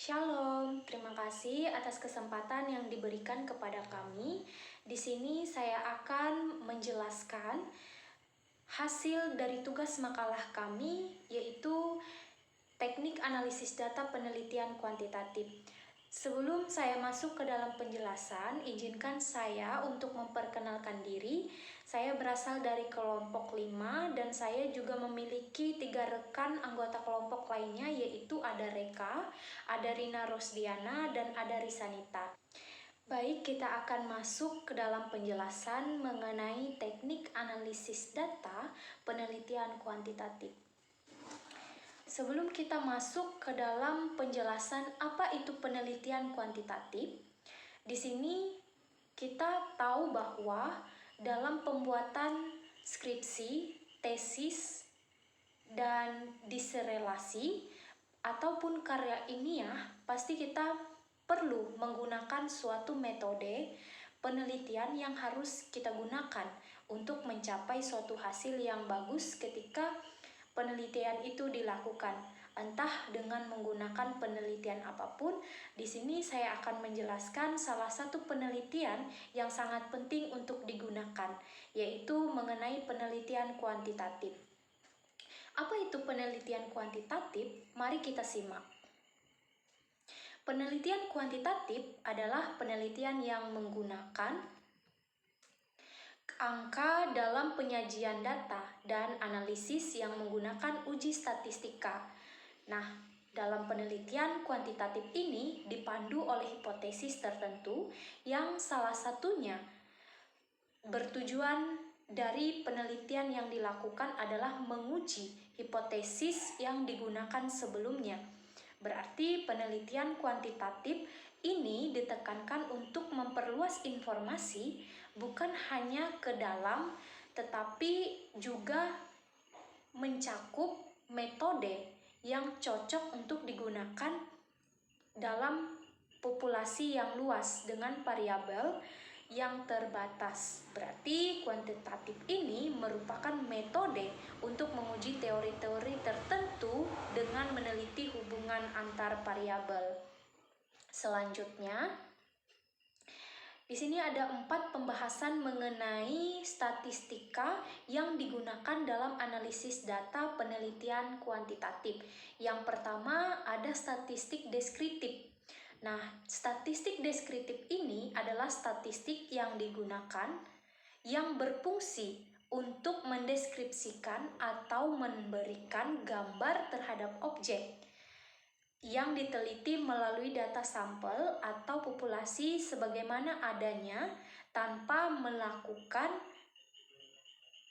Shalom, terima kasih atas kesempatan yang diberikan kepada kami. Di sini saya akan menjelaskan hasil dari tugas makalah kami, yaitu teknik analisis data penelitian kuantitatif. Sebelum saya masuk ke dalam penjelasan, izinkan saya untuk memperkenalkan diri. Saya berasal dari kelompok 5 dan saya juga memiliki 3 rekan anggota kelompok lainnya, yaitu ada Reka, ada Rina Rosdiana, dan ada Risanita. Baik, kita akan masuk ke dalam penjelasan mengenai teknik analisis data penelitian kuantitatif. Sebelum kita masuk ke dalam penjelasan apa itu penelitian kuantitatif, di sini kita tahu bahwa dalam pembuatan skripsi, tesis, dan disertasi ataupun karya ilmiah, pasti kita perlu menggunakan suatu metode penelitian yang harus kita gunakan untuk mencapai suatu hasil yang bagus ketika penelitian itu dilakukan, entah dengan menggunakan penelitian apapun. Di sini saya akan menjelaskan salah satu penelitian yang sangat penting untuk digunakan, yaitu mengenai penelitian kuantitatif. Apa itu penelitian kuantitatif? Mari kita simak. Penelitian kuantitatif adalah penelitian yang menggunakan angka dalam penyajian data dan analisis yang menggunakan uji statistika. Nah, dalam penelitian kuantitatif ini dipandu oleh hipotesis tertentu yang salah satunya bertujuan dari penelitian yang dilakukan adalah menguji hipotesis yang digunakan sebelumnya. Berarti penelitian kuantitatif ini ditekankan untuk memperluas informasi bukan hanya ke dalam, tetapi juga mencakup metode yang cocok untuk digunakan dalam populasi yang luas dengan variabel yang terbatas. Berarti kuantitatif ini merupakan metode untuk menguji teori-teori tertentu dengan meneliti hubungan antar variabel. Selanjutnya, di sini ada 4 pembahasan mengenai statistika yang digunakan dalam analisis data penelitian kuantitatif. Yang pertama ada statistik deskriptif. Nah, statistik deskriptif ini adalah statistik yang digunakan yang berfungsi untuk mendeskripsikan atau memberikan gambar terhadap objek yang diteliti melalui data sampel atau populasi sebagaimana adanya tanpa melakukan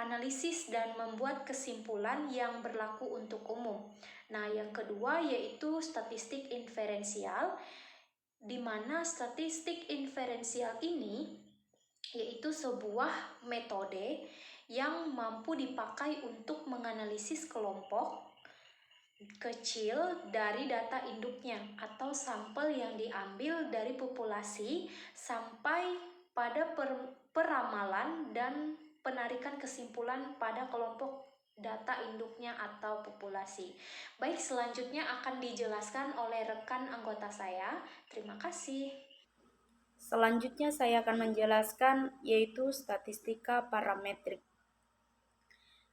analisis dan membuat kesimpulan yang berlaku untuk umum. Nah, yang kedua yaitu statistik inferensial, di mana statistik inferensial ini yaitu sebuah metode yang mampu dipakai untuk menganalisis kelompok kecil dari data induknya atau sampel yang diambil dari populasi sampai pada peramalan dan penarikan kesimpulan pada kelompok data induknya atau populasi. Baik, selanjutnya akan dijelaskan oleh rekan anggota saya. Terima kasih. Selanjutnya saya akan menjelaskan yaitu statistika parametrik.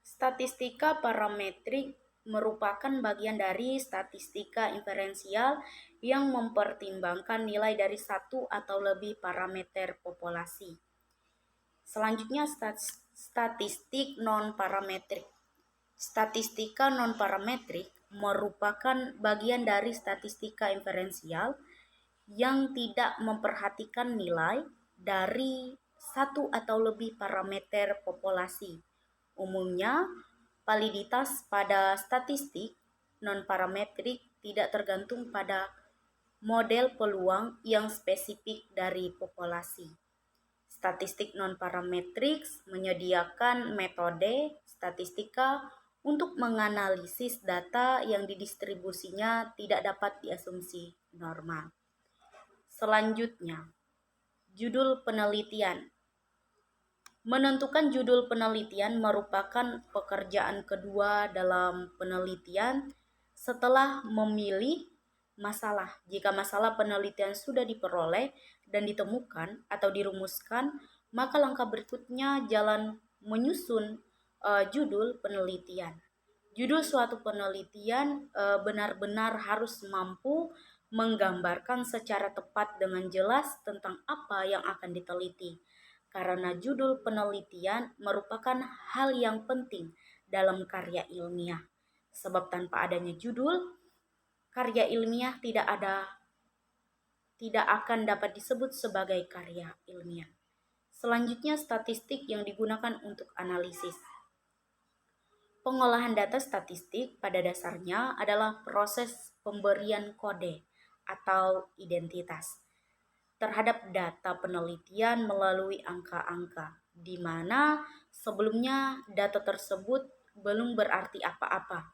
Statistika parametrik merupakan bagian dari statistika inferensial yang mempertimbangkan nilai dari satu atau lebih parameter populasi. Selanjutnya statistik non-parametrik. Statistika non-parametrik merupakan bagian dari statistika inferensial yang tidak memperhatikan nilai dari satu atau lebih parameter populasi. Umumnya, validitas pada statistik non-parametrik tidak tergantung pada model peluang yang spesifik dari populasi. Statistik non-parametrik menyediakan metode statistika untuk menganalisis data yang didistribusinya tidak dapat diasumsi normal. Selanjutnya, judul penelitian. Menentukan judul penelitian merupakan pekerjaan kedua dalam penelitian setelah memilih masalah. Jika masalah penelitian sudah diperoleh dan ditemukan atau dirumuskan, maka langkah berikutnya jalan menyusun judul penelitian. Judul suatu penelitian benar-benar harus mampu menggambarkan secara tepat dengan jelas tentang apa yang akan diteliti. Karena judul penelitian merupakan hal yang penting dalam karya ilmiah. Sebab tanpa adanya judul, karya ilmiah tidak akan dapat disebut sebagai karya ilmiah. Selanjutnya, statistik yang digunakan untuk analisis. Pengolahan data statistik pada dasarnya adalah proses pemberian kode atau identitas terhadap data penelitian melalui angka-angka, di mana sebelumnya data tersebut belum berarti apa-apa.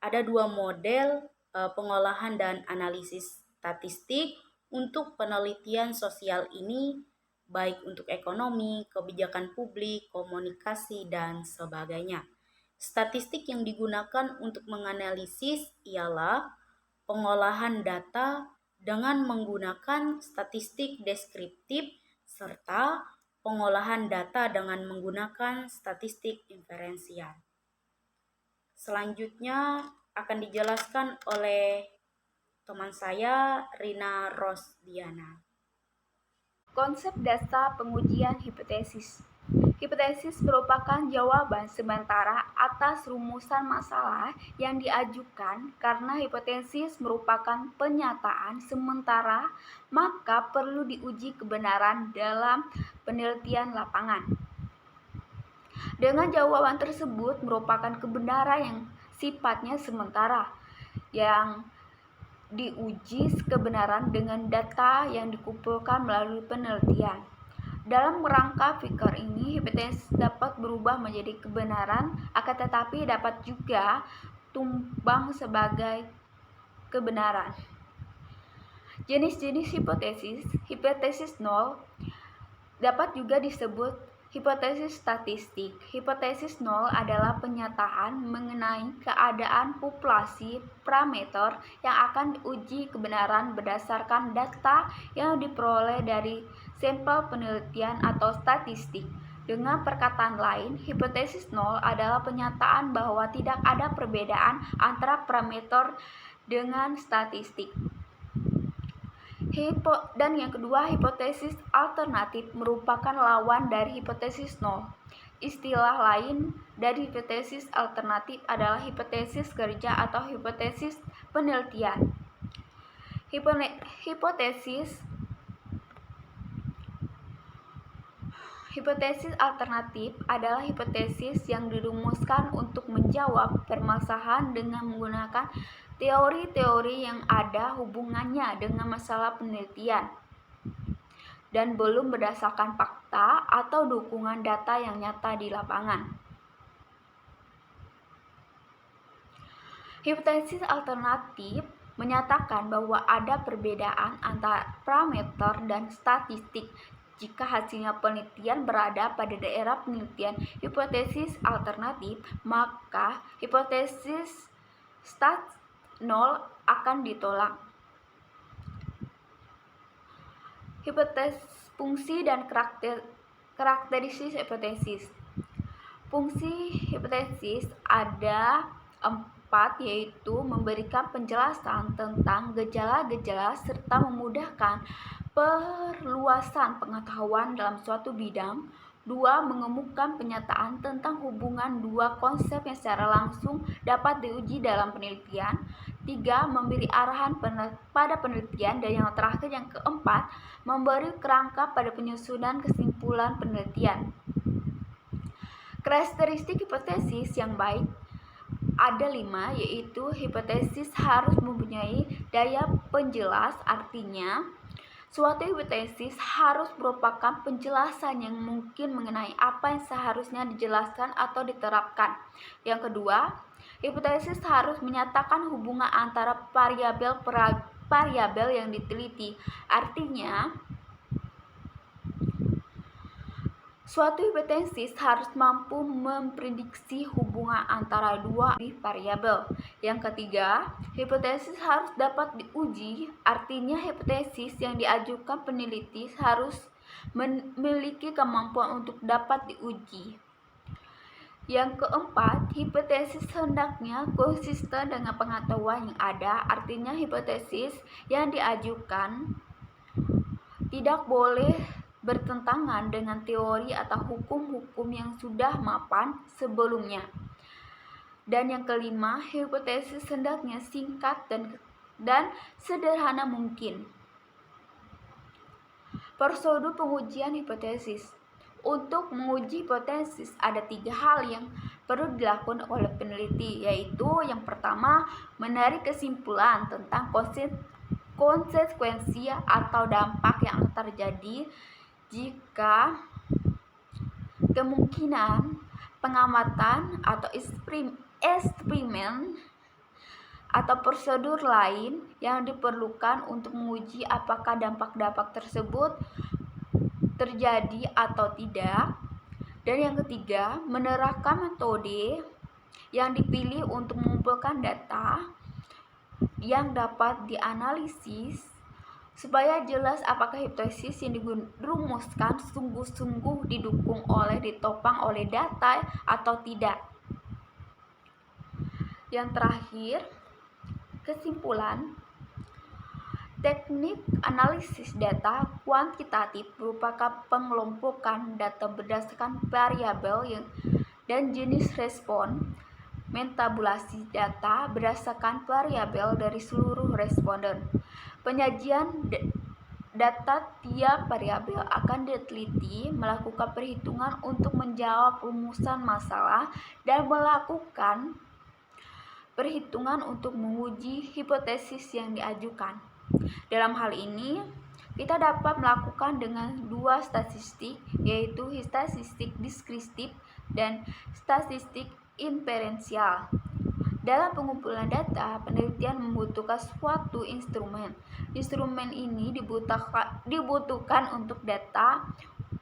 Ada dua model pengolahan dan analisis statistik untuk penelitian sosial ini, baik untuk ekonomi, kebijakan publik, komunikasi, dan sebagainya. Statistik yang digunakan untuk menganalisis ialah pengolahan data dengan menggunakan statistik deskriptif serta pengolahan data dengan menggunakan statistik inferensial. Selanjutnya akan dijelaskan oleh teman saya Rina Rosdiana. Konsep dasar pengujian hipotesis. Hipotesis merupakan jawaban sementara atas rumusan masalah yang diajukan. Karena hipotesis merupakan pernyataan sementara, maka perlu diuji kebenaran dalam penelitian lapangan. Dengan jawaban tersebut merupakan kebenaran yang sifatnya sementara, yang diuji kebenaran dengan data yang dikumpulkan melalui penelitian. Dalam rangka fikir ini, hipotesis dapat berubah menjadi kebenaran, akan tetapi dapat juga tumbang sebagai kebenaran. Jenis-jenis hipotesis. Hipotesis nol dapat juga disebut hipotesis statistik. Hipotesis nol adalah pernyataan mengenai keadaan populasi parameter yang akan diuji kebenaran berdasarkan data yang diperoleh dari sampel penelitian atau statistik. Dengan perkataan lain, hipotesis nol adalah pernyataan bahwa tidak ada perbedaan antara parameter dengan statistik. Dan yang kedua, hipotesis alternatif merupakan lawan dari hipotesis nol. Istilah lain dari hipotesis alternatif adalah hipotesis kerja atau hipotesis penelitian. Hipotesis alternatif adalah hipotesis yang dirumuskan untuk menjawab permasalahan dengan menggunakan teori-teori yang ada hubungannya dengan masalah penelitian dan belum berdasarkan fakta atau dukungan data yang nyata di lapangan. Hipotesis alternatif menyatakan bahwa ada perbedaan antara parameter dan statistik. Jika hasilnya penelitian berada pada daerah penelitian hipotesis alternatif, maka hipotesis stat nol akan ditolak. Hipotesis fungsi dan karakteristik hipotesis. Fungsi hipotesis ada 4, yaitu memberikan penjelasan tentang gejala-gejala serta memudahkan perluasan pengetahuan dalam suatu bidang. 2. Mengemukakan pernyataan tentang hubungan dua konsep yang secara langsung dapat diuji dalam penelitian. 3. Memberi arahan pada penelitian. Dan yang terakhir, yang keempat, memberi kerangka pada penyusunan kesimpulan penelitian. Karakteristik hipotesis yang baik ada 5, yaitu hipotesis harus mempunyai daya penjelas. Artinya, suatu hipotesis harus merupakan penjelasan yang mungkin mengenai apa yang seharusnya dijelaskan atau diterapkan. Yang kedua, hipotesis harus menyatakan hubungan antara variabel yang diteliti. Artinya, Suatu hipotesis harus mampu memprediksi hubungan antara dua variabel. Yang ketiga, hipotesis harus dapat diuji, artinya hipotesis yang diajukan peneliti harus memiliki kemampuan untuk dapat diuji. Yang keempat, hipotesis hendaknya konsisten dengan pengetahuan yang ada, artinya hipotesis yang diajukan tidak boleh bertentangan dengan teori atau hukum-hukum yang sudah mapan sebelumnya. Dan yang kelima, hipotesis hendaknya singkat dan sederhana mungkin. Prosedur pengujian hipotesis. Untuk menguji hipotesis ada 3 hal yang perlu dilakukan oleh peneliti, yaitu yang pertama, menarik kesimpulan tentang konsekuensi atau dampak yang akan terjadi jika kemungkinan pengamatan atau eksperimen atau prosedur lain yang diperlukan untuk menguji apakah dampak-dampak tersebut terjadi atau tidak. Dan yang ketiga, menerapkan metode yang dipilih untuk mengumpulkan data yang dapat dianalisis supaya jelas apakah hipotesis yang dirumuskan sungguh-sungguh ditopang oleh data atau tidak. Yang terakhir, kesimpulan. Teknik analisis data kuantitatif merupakan pengelompokan data berdasarkan variabel dan jenis respon. Mentabulasi data berdasarkan variabel dari seluruh responden. Penyajian data tiap variabel akan diteliti, melakukan perhitungan untuk menjawab rumusan masalah, dan melakukan perhitungan untuk menguji hipotesis yang diajukan. Dalam hal ini, kita dapat melakukan dengan 2 statistik, yaitu statistik deskriptif dan statistik inferensial. Dalam pengumpulan data, penelitian membutuhkan suatu instrumen. Instrumen ini dibutuhkan untuk data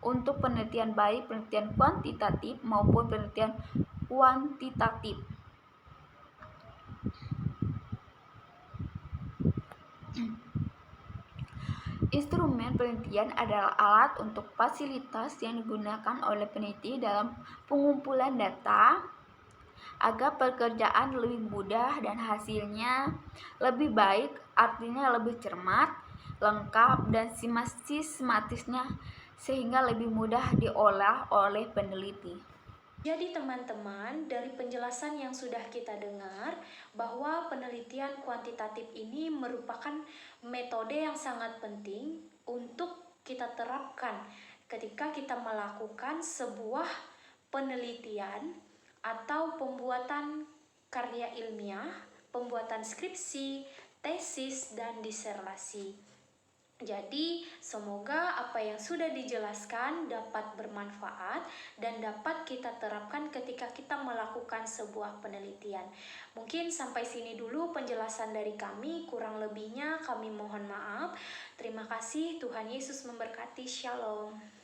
untuk penelitian baik penelitian kuantitatif maupun penelitian kuantitatif. Instrumen penelitian adalah alat untuk fasilitas yang digunakan oleh peneliti dalam pengumpulan data agar pekerjaan lebih mudah dan hasilnya lebih baik, artinya lebih cermat, lengkap, dan sistematisnya sehingga lebih mudah diolah oleh peneliti. Jadi teman-teman, dari penjelasan yang sudah kita dengar bahwa penelitian kuantitatif ini merupakan metode yang sangat penting untuk kita terapkan ketika kita melakukan sebuah penelitian atau pembuatan karya ilmiah, pembuatan skripsi, tesis, dan disertasi. Jadi, semoga apa yang sudah dijelaskan dapat bermanfaat dan dapat kita terapkan ketika kita melakukan sebuah penelitian. Mungkin sampai sini dulu penjelasan dari kami, kurang lebihnya kami mohon maaf. Terima kasih, Tuhan Yesus memberkati. Shalom.